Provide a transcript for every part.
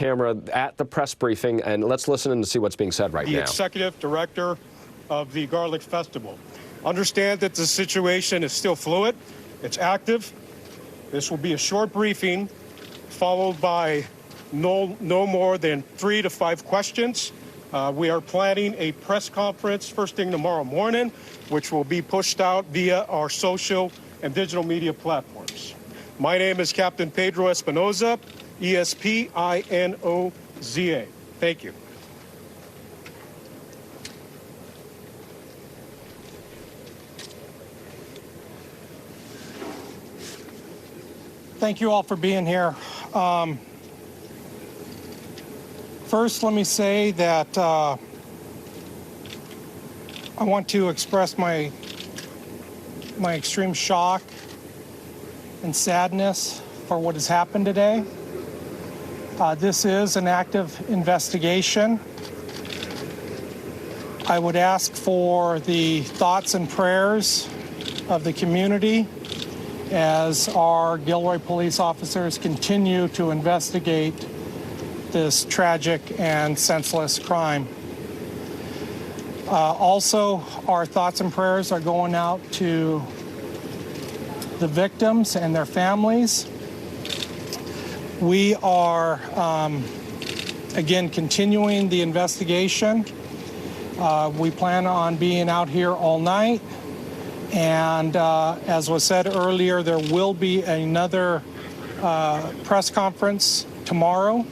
camera at the press briefing, and let's listen and see what's being said right now. The executive director of the Garlic Festival. Understand that the situation is still fluid. It's active. This will be a short briefing followed by no more than 3 to 5 questions. We are planning a press conference first thing tomorrow morning, which will be pushed out via our social and digital media platforms. My name is Captain Pedro Espinoza, E-S-P-I-N-O-Z-A. Thank you. Thank you all for being here. First, let me say that I want to express my extreme shock and sadness for what has happened today. This is an active investigation. I would ask for the thoughts and prayers of the community as our Gilroy police officers continue to investigate this tragic and senseless crime. Also, our thoughts and prayers are going out to the victims and their families. We are, again, continuing the investigation. We plan on being out here all night. And as was said earlier, there will be another press conference tomorrow.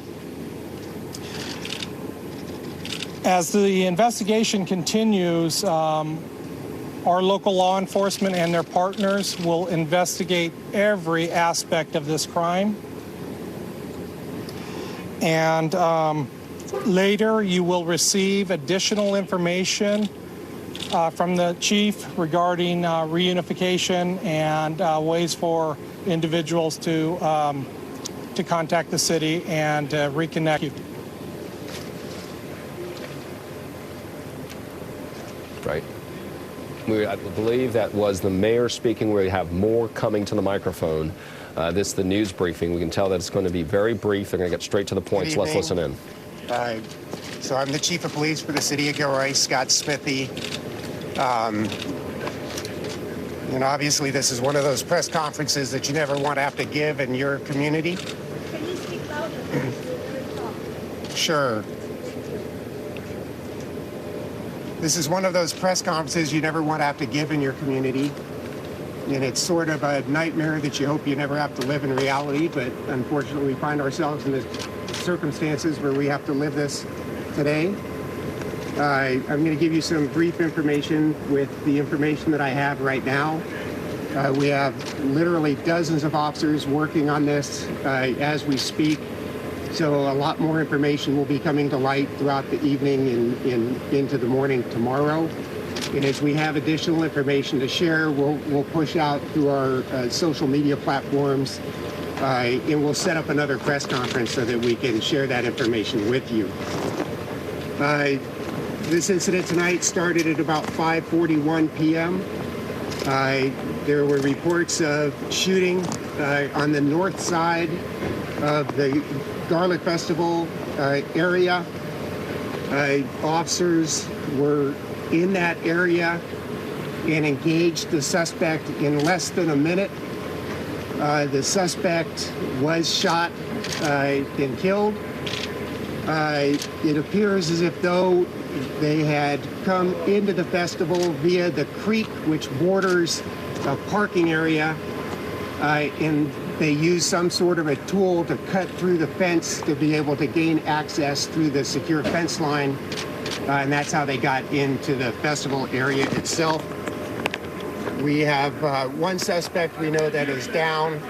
As the investigation continues, our local law enforcement and their partners will investigate every aspect of this crime. And later, you will receive additional information from the chief regarding reunification and ways for individuals to contact the city and reconnect. Right. I believe that was the mayor speaking. We have more coming to the microphone. This is the news briefing. We can tell that it's going to be very brief. They're going to get straight to the point, so let's listen in. So I'm the chief of police for the city of Gilroy, Scott Smithy. And obviously this is one of those press conferences that you never want to have to give in your community. Can you speak louder? Sure. This is one of those press conferences you never want to have to give in your community. And it's sort of a nightmare that you hope you never have to live in reality, but unfortunately we find ourselves in the circumstances where we have to live this today. I'm going to give you some brief information with the information that I have right now. We have literally dozens of officers working on this as we speak. So a lot more information will be coming to light throughout the evening and into the morning tomorrow. And as we have additional information to share, we'll push out through our social media platforms, and we'll set up another press conference so that we can share that information with you. This incident tonight started at about 5:41 p.m. There were reports of shooting on the north side of the Garlic Festival area. Officers were in that area and engaged the suspect in less than a minute. The suspect was shot and killed. It appears as if though they had come into the festival via the creek, which borders a parking area, and they used some sort of a tool to cut through the fence to be able to gain access through the secure fence line, and that's how they got into the festival area itself. We have one suspect we know that is down.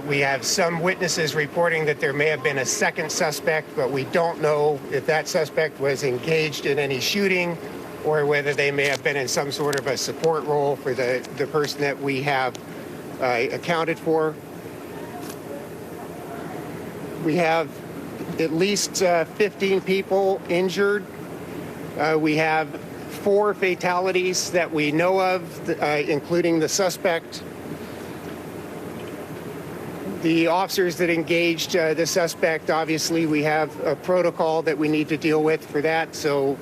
We have some witnesses reporting that there may have been a second suspect, but we don't know if that suspect was engaged in any shooting or whether they may have been in some sort of a support role for the person that we have accounted for. We have at least 15 people injured. We have 4 fatalities that we know of, including the suspect. The officers that engaged the suspect, obviously, we have a protocol that we need to deal with for that. So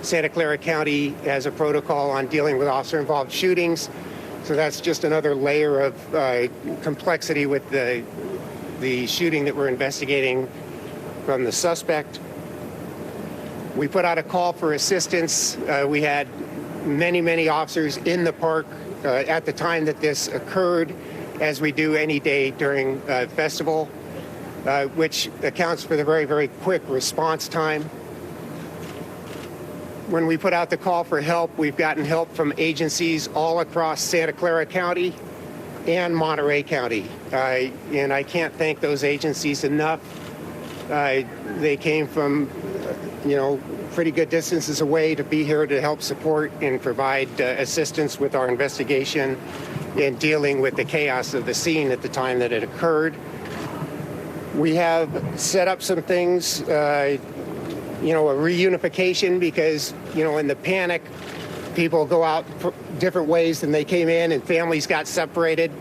Santa Clara County has a protocol on dealing with officer-involved shootings. So that's just another layer of complexity with the shooting that we're investigating from the suspect. We put out a call for assistance. We had many officers in the park at the time that this occurred, as we do any day during festival, which accounts for the very quick response time. When we put out the call for help, we've gotten help from agencies all across Santa Clara County and Monterey County. And I can't thank those agencies enough. They came from, pretty good distances away to be here to help support and provide assistance with our investigation in dealing with the chaos of the scene at the time that it occurred. We have set up some things, a reunification, because, in the panic, people go out different ways than they came in, and families got separated.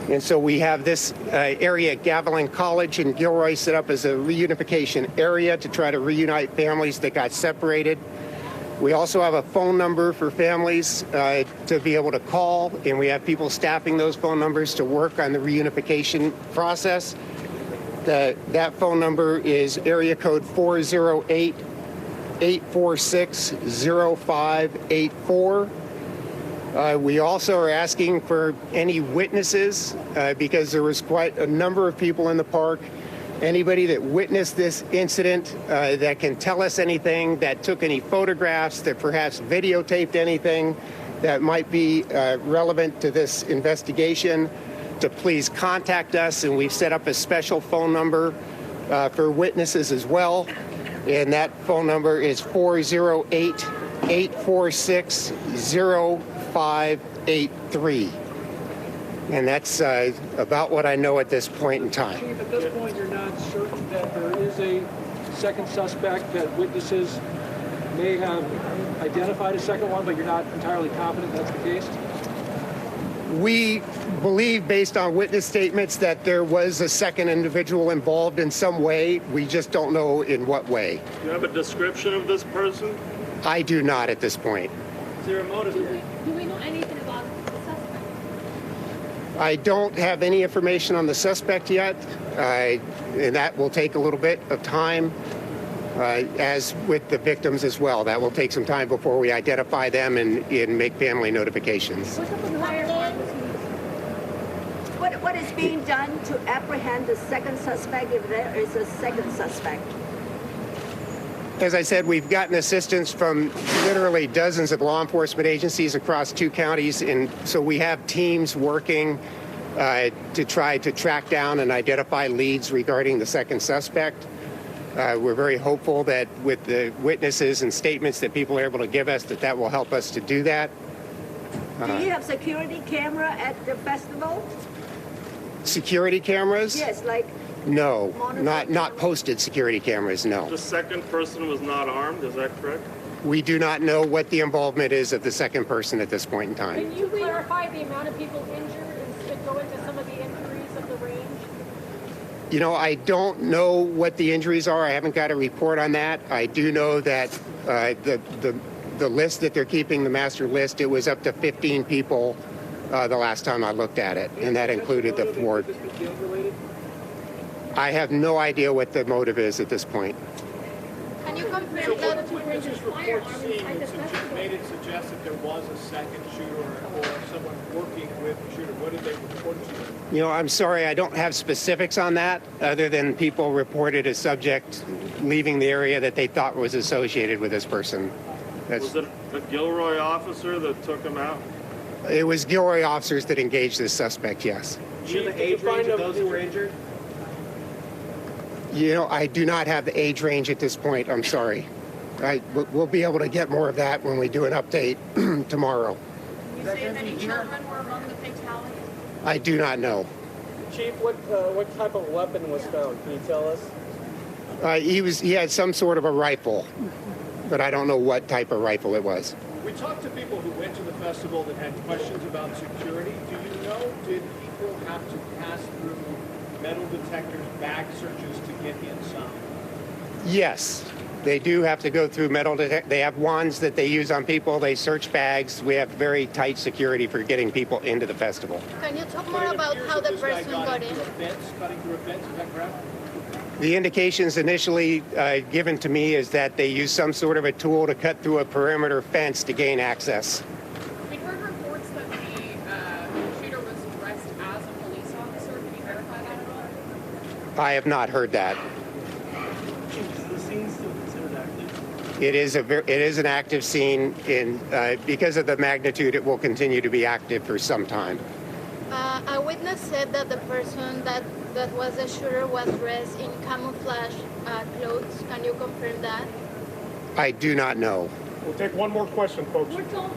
And so we have this area at Gavilan College in Gilroy set up as a reunification area to try to reunite families that got separated. We also have a phone number for families to be able to call, and we have people staffing those phone numbers to work on the reunification process. That phone number is area code 408-846-0584. We also are asking for any witnesses because there was quite a number of people in the park. Anybody that witnessed this incident that can tell us anything, that took any photographs, that perhaps videotaped anything that might be relevant to this investigation, to please contact us. And we've set up a special phone number for witnesses as well. And that phone number is 408-846-0583. And that's about what I know at this point in time. Chief, at this point, you're not certain that there is a second suspect, that witnesses may have identified a second one, but you're not entirely confident that's the case? We believe, based on witness statements, that there was a second individual involved in some way. We just don't know in what way. Do you have a description of this person? I do not at this point. Is there a motive here? Do we know anything about the suspect? I don't have any information on the suspect yet, and that will take a little bit of time, as with the victims as well. That will take some time before we identify them and make family notifications. What is being done to apprehend the second suspect, if there is a second suspect? As I said, we've gotten assistance from literally dozens of law enforcement agencies across 2 counties, and so we have teams working to try to track down and identify leads regarding the second suspect. We're very hopeful that with the witnesses and statements that people are able to give us, that will help us to do that. Do you have security camera at the festival? Security cameras? Yes, like... No, not posted security cameras, no. The second person was not armed, is that correct? We do not know what the involvement is of the second person at this point in time. Can you clarify the amount of people injured and go into some of the injuries of the range? I don't know what the injuries are. I haven't got a report on that. I do know that the list that they're keeping, the master list, it was up to 15 people the last time I looked at it, and that included the 4. I have no idea what the motive is at this point. Can you confirm that the two ranges firearms inside the festival? Made it suggest that there was a second shooter or someone working with the shooter. What did they report to you? I'm sorry, I don't have specifics on that, other than people reported a subject leaving the area that they thought was associated with this person. Was it a Gilroy officer that took him out? It was Gilroy officers that engaged this suspect, yes. Chief, the age range of those who were injured? I do not have the age range at this point. I'm sorry. We'll be able to get more of that when we do an update tomorrow. You say if any children were among the fatalities? I do not know. Chief, what type of weapon was found? Can you tell us? He had some sort of a rifle, but I don't know what type of rifle it was. We talked to people who went to the festival that had questions about security. Do you know, did people have to pass through metal detectors, bag searches to get inside? Yes, they do have to go through metal detectors. They have wands that they use on people. They search bags. We have very tight security for getting people into the festival. Can you talk more about how the person got in? Cutting through a fence, is that correct? The indications initially given to me is that they use some sort of a tool to cut through a perimeter fence to gain access. We heard reports that the shooter was dressed as a police officer. Can you verify that at all? I have not heard that. Is the scene still considered active? It is an active scene. Because of the magnitude, it will continue to be active for some time. A witness said that the person that was the shooter was dressed in camouflage clothes. Can you confirm that? I do not know. We'll take one more question, folks. We're told,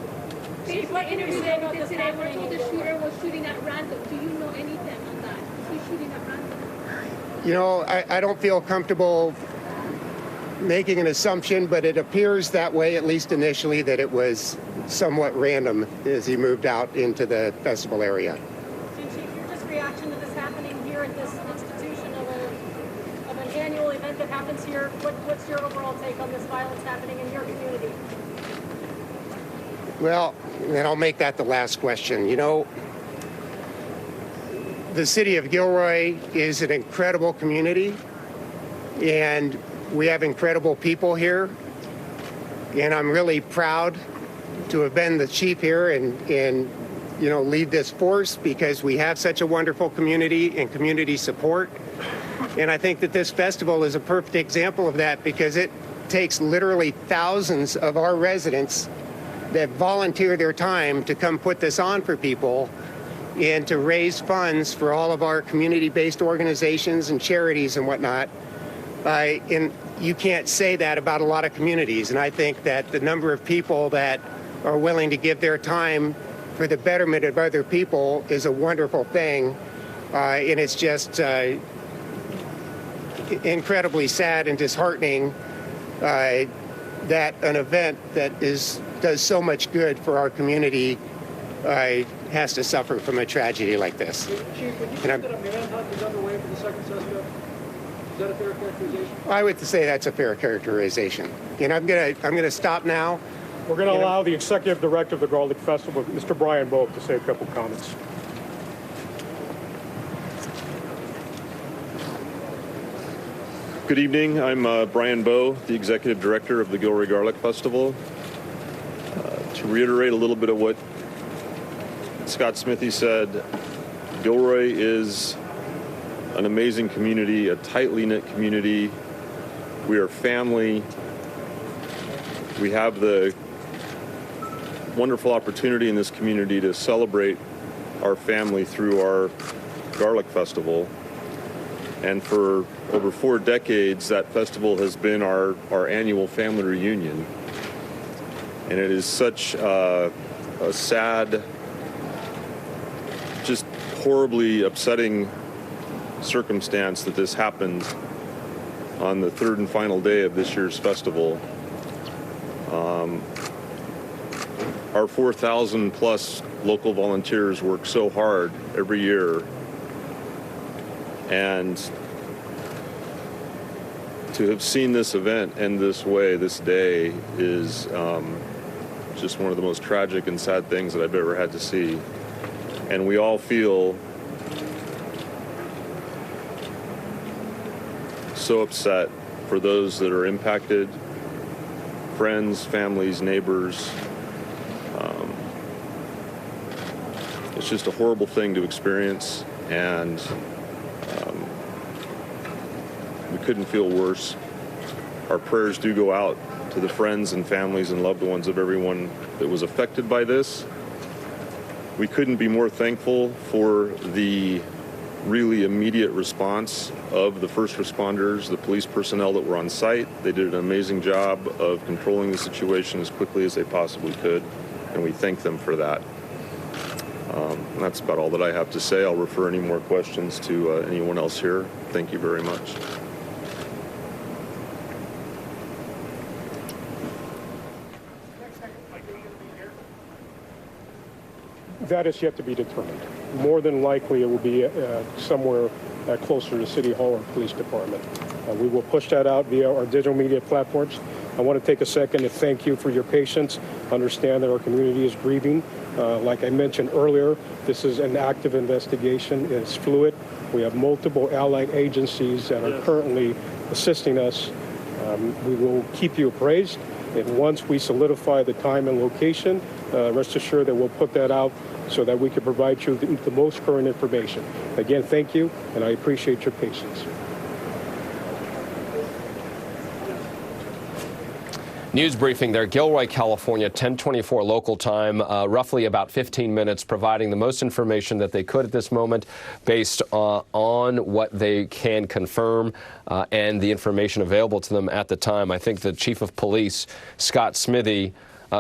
based on interviews that today, we're told the shooter was shooting at random. Do you know anything on that? Is he shooting at random? You know, I don't feel comfortable making an assumption, but it appears that way, at least initially, that it was somewhat random as he moved out into the festival area. Chief, your just reaction to this happening here at this institution of an annual event that happens here, what's your overall take on this violence happening in your community? Well, then I'll make that the last question. You know, the city of Gilroy is an incredible community, and we have incredible people here, and I'm really proud to have been the chief here and you know, lead this force because we have such a wonderful community and community support. And I think that this festival is a perfect example of that because it takes literally thousands of our residents that volunteer their time to come put this on for people and to raise funds for all of our community-based organizations and charities and whatnot. And you can't say that about a lot of communities. And I think that the number of people that are willing to give their time for the betterment of other people is a wonderful thing. And it's just incredibly sad and disheartening that an event that does so much good for our community has to suffer from a tragedy like this. Chief, would you say that a manhunt is underway for the second suspect? Is that a fair characterization? I would say that's a fair characterization. And I'm gonna stop now. We're going to allow the executive director of the Garlic Festival, Mr. Brian Bowe, to say a couple comments. Good evening. I'm Brian Bowe, the executive director of the Gilroy Garlic Festival. To reiterate a little bit of what Scott Smithy said, Gilroy is an amazing community, a tightly knit community. We are family. We have the wonderful opportunity in this community to celebrate our family through our Garlic Festival. And for over 4 decades, that festival has been our annual family reunion. And it is such a sad, just horribly upsetting circumstance that this happened on the 3rd and final day of this year's festival. Our 4,000 plus local volunteers work so hard every year, and to have seen this event end this way, this day, is just one of the most tragic and sad things that I've ever had to see. And we all feel so upset for those that are impacted, friends, families, neighbors. It's just a horrible thing to experience, and we couldn't feel worse. Our prayers do go out to the friends and families and loved ones of everyone that was affected by this. We couldn't be more thankful for the really immediate response of the first responders, the police personnel that were on site. They did an amazing job of controlling the situation as quickly as they possibly could, and we thank them for that. That's about all that I have to say. I'll refer any more questions to anyone else here. Thank you very much. That is yet to be determined. More than likely, it will be somewhere closer to City Hall or Police Department. We will push that out via our digital media platforms. I want to take a second to thank you for your patience. Understand that our community is grieving. Like I mentioned earlier, this is an active investigation. It's fluid. We have multiple allied agencies that are currently assisting us. We will keep you appraised. And once we solidify the time and location, rest assured that we'll put that out so that we can provide you the most current information. Again, thank you, and I appreciate your patience. News briefing there, Gilroy, California, 10:24 local time, roughly about 15 minutes, providing the most information that they could at this moment based on what they can confirm and the information available to them at the time. I think the Chief of Police, Scott Smithy,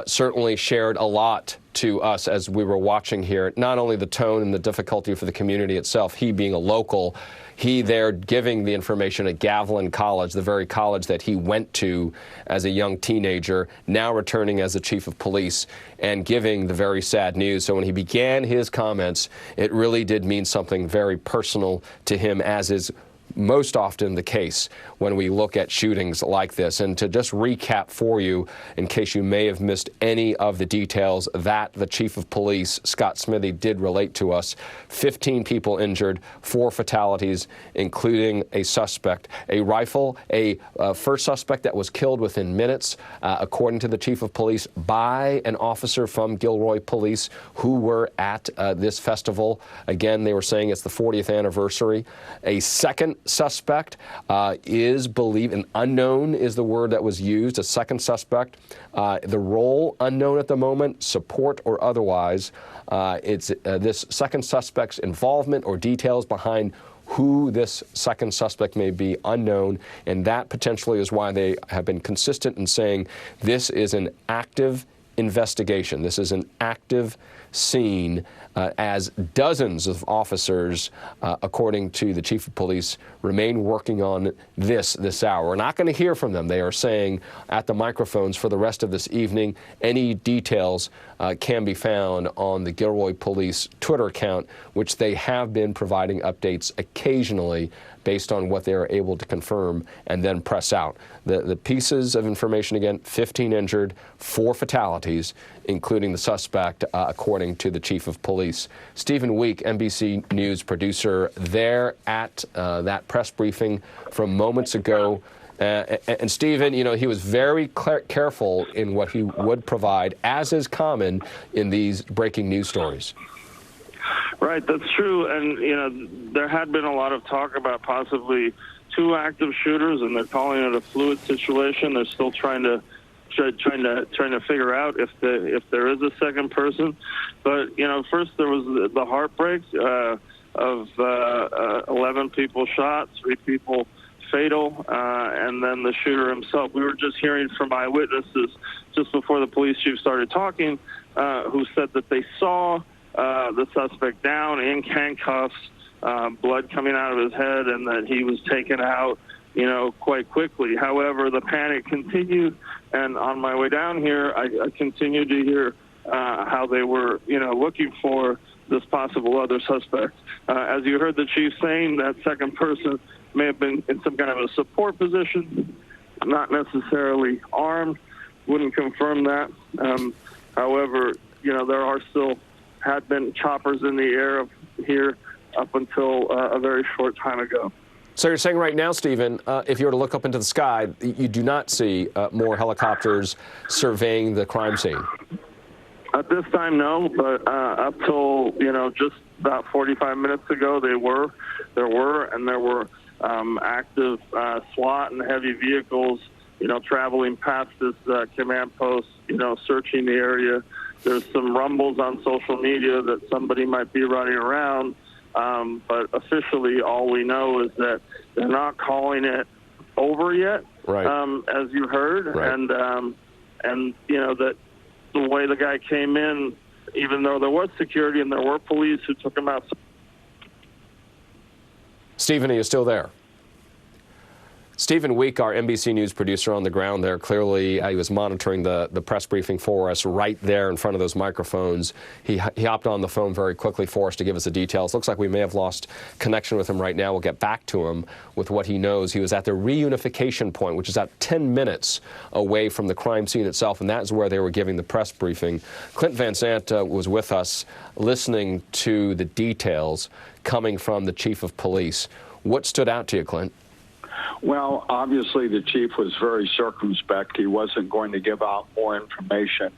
certainly shared a lot to us as we were watching here, not only the tone and the difficulty for the community itself, he being a local, he there giving the information at Gavilan College, the very college that he went to as a young teenager, now returning as the chief of police and giving the very sad news. So when he began his comments, it really did mean something very personal to him, as is most often the case when we look at shootings like this. And to just recap for you, in case you may have missed any of the details that the chief of police, Scott Smithy, did relate to us: 15 people injured, 4 fatalities, including a suspect, a rifle, a first suspect that was killed within minutes, according to the chief of police, by an officer from Gilroy Police who were at this festival. Again, they were saying it's the 40th anniversary. A second suspect is believed, and unknown is the word that was used, a second suspect. The role unknown at the moment, support or otherwise. It's this second suspect's involvement or details behind who this second suspect may be unknown, and that potentially is why they have been consistent in saying this is an active investigation. This is an active scene, as dozens of officers, according to the chief of police, remain working on this hour. We're not going to hear from them. They are saying at the microphones for the rest of this evening. Any details can be found on the Gilroy Police Twitter account, which they have been providing updates occasionally based on what they are able to confirm and then press out. The pieces of information, again, 15 injured, 4 fatalities, including the suspect, according to the chief of police. Stephen Week, NBC News producer, there at that press briefing from moments ago. And Stephen, you know, he was very careful in what he would provide, as is common in these breaking news stories. Right, that's true. And, you know, there had been a lot of talk about possibly 2 active shooters, and they're calling it a fluid situation. They're still trying to figure out if there is a second person. But, you know, first there was the heartbreak of 11 people shot, 3 people fatal, and then the shooter himself. We were just hearing from eyewitnesses just before the police chief started talking, who said that they saw the suspect down in handcuffs, blood coming out of his head, and that he was taken out, you know, quite quickly. However, the panic continued, and on my way down here, I continued to hear how they were, you know, looking for this possible other suspect. As you heard the chief saying, that second person may have been in some kind of a support position, not necessarily armed. Wouldn't confirm that. However, you know, there are still had been choppers in the air here up until a very short time ago. So you're saying right now, Stephen, if you were to look up into the sky, you do not see more helicopters surveying the crime scene? At this time, no, but up till, you know, just about 45 minutes ago, there were active SWAT and heavy vehicles, you know, traveling past this command post, you know, searching the area. There's some rumbles on social media that somebody might be running around, but officially all we know is that they're not calling it over yet, right. As you heard, right. and you know that the way the guy came in, even though there was security and there were police who took him out. Stephen, are you still there? Stephen Week, our NBC News producer on the ground there, clearly he was monitoring the press briefing for us right there in front of those microphones. He hopped on the phone very quickly for us to give us the details. Looks like we may have lost connection with him right now. We'll get back to him with what he knows. He was at the reunification point, which is at 10 minutes away from the crime scene itself, and that's where they were giving the press briefing. Clint Van Sant was with us listening to the details coming from the chief of police. What stood out to you, Clint? Well, obviously the chief was very circumspect. He wasn't going to give out more information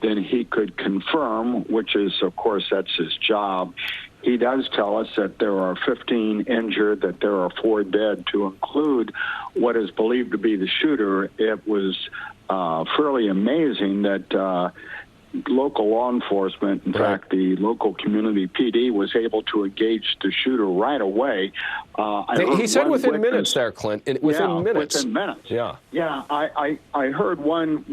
than he could confirm, which is, of course, that's his job. He does tell us that there are 15 injured, that there are 4 dead, to include what is believed to be the shooter. It was fairly amazing that local law enforcement, in fact, the local community PD, was able to engage the shooter right away. He said within minutes there, Clint. Within minutes. Within minutes. Yeah. Yeah, I heard one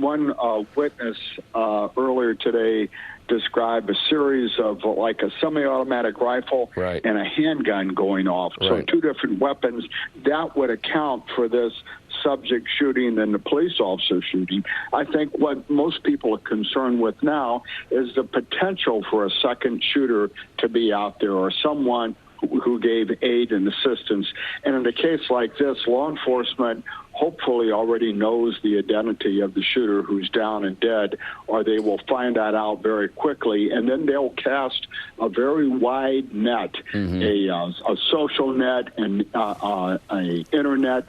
witness earlier today describe a series of like a semi-automatic rifle and a handgun going off. So 2 different weapons. That would account for this subject shooting and the police officer shooting. I think what most people are concerned with now is the potential for a second shooter to be out there, or someone who gave aid and assistance. And in a case like this, law enforcement hopefully already knows the identity of the shooter who's down and dead, or they will find that out very quickly, and then they'll cast a very wide net, a social net and a internet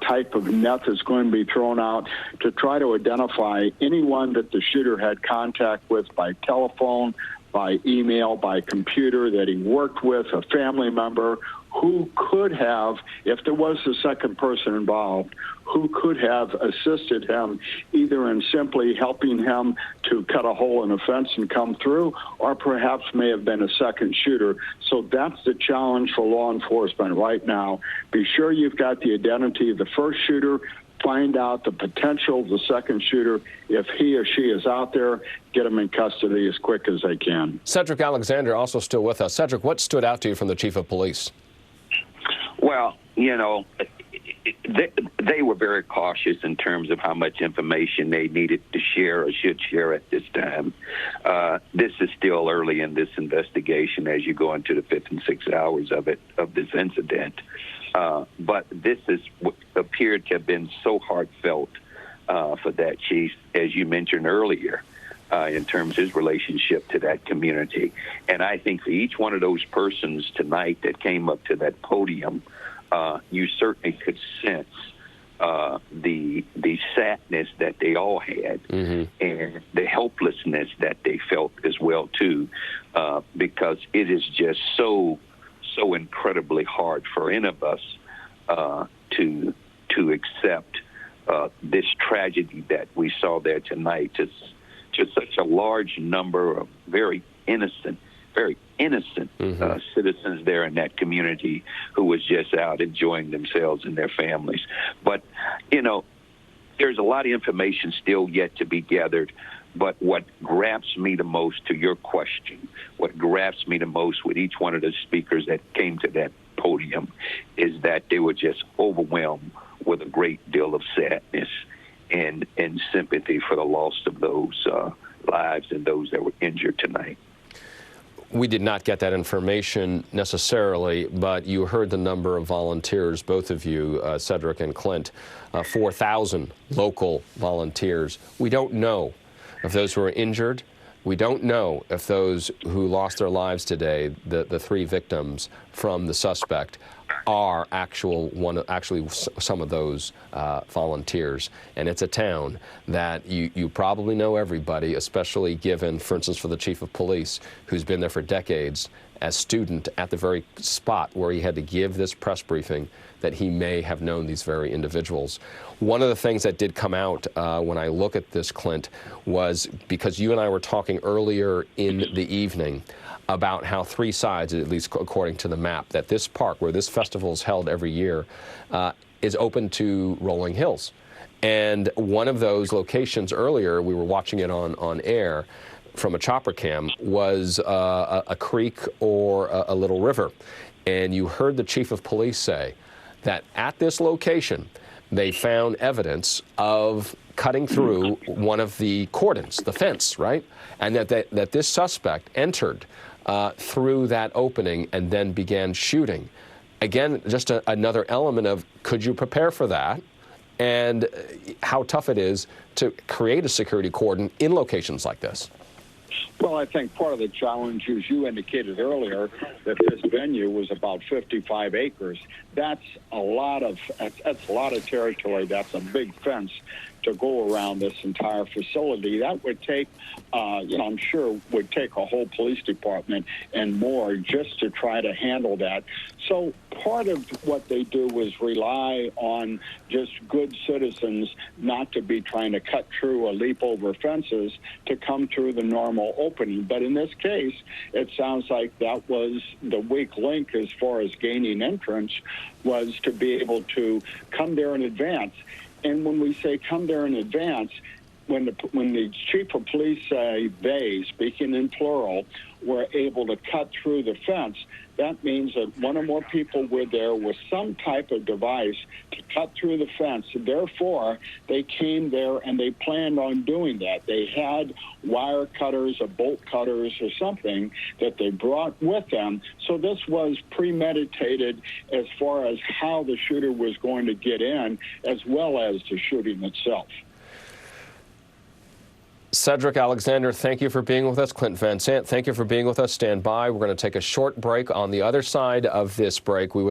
type of net that's going to be thrown out to try to identify anyone that the shooter had contact with by telephone, by email, by computer, that he worked with, a family member, who could have, if there was a second person involved, who could have assisted him either in simply helping him to cut a hole in a fence and come through, or perhaps may have been a second shooter. So that's the challenge for law enforcement right now. Be sure you've got the identity of the first shooter, find out the potential of the second shooter. If he or she is out there, get them in custody as quick as they can. Cedric Alexander also still with us. Cedric, what stood out to you from the chief of police? Well, you know, they were very cautious in terms of how much information they needed to share or should share at this time. This is still early in this investigation as you go into the 5th and 6th hours of this incident. But this is what appeared to have been so heartfelt for that chief, as you mentioned earlier, in terms of his relationship to that community. And I think for each one of those persons tonight that came up to that podium, you certainly could sense the sadness that they all had and the helplessness that they felt as well, too, because it is just so incredibly hard for any of us to accept this tragedy that we saw there tonight. Just such a large number of very innocent citizens there in that community who was just out enjoying themselves and their families. But, you know, there's a lot of information still yet to be gathered. But what grabs me the most, to your question, what grabs me the most with each one of the speakers that came to that podium is that they were just overwhelmed with a great deal of sadness and sympathy for the loss of those lives and those that were injured tonight. We did not get that information necessarily, but you heard the number of volunteers, both of you, Cedric and Clint, 4,000 local volunteers. We don't know if those who are injured. We don't know if those who lost their lives today, the 3 victims from the suspect, are actually some of those volunteers. And it's a town that you probably know everybody, especially given, for instance, for the chief of police, who's been there for decades, as student at the very spot where he had to give this press briefing, that he may have known these very individuals. One of the things that did come out when I look at this, Clint, was because you and I were talking earlier in the evening about how 3 sides, at least according to the map, that this park where this festival is held every year is open to rolling hills. And one of those locations earlier, we were watching it on air from a chopper cam, was a creek or a little river. And you heard the chief of police say that at this location, they found evidence of cutting through one of the cordons, the fence, right? And that this suspect entered through that opening and then began shooting. Again, just another element of, could you prepare for that? And how tough it is to create a security cordon in locations like this. Well, I think part of the challenge, as you indicated earlier, that this venue was about 55 acres. That's a lot of territory. That's a big fence to go around this entire facility. That would take, I'm sure would take a whole police department and more just to try to handle that. So part of what they do is rely on just good citizens not to be trying to cut through or leap over fences to come through the normal opening. But in this case, it sounds like that was the weak link as far as gaining entrance, was to be able to come there in advance. And when we say come there in advance, when the chief of police say they, speaking in plural, were able to cut through the fence, that means that one or more people were there with some type of device to cut through the fence. Therefore, they came there and they planned on doing that. They had wire cutters or bolt cutters or something that they brought with them. So this was premeditated as far as how the shooter was going to get in, as well as the shooting itself. Cedric Alexander, thank you for being with us. Clint Van Sant, thank you for being with us. Stand by. We're going to take a short break. On the other side of this break, we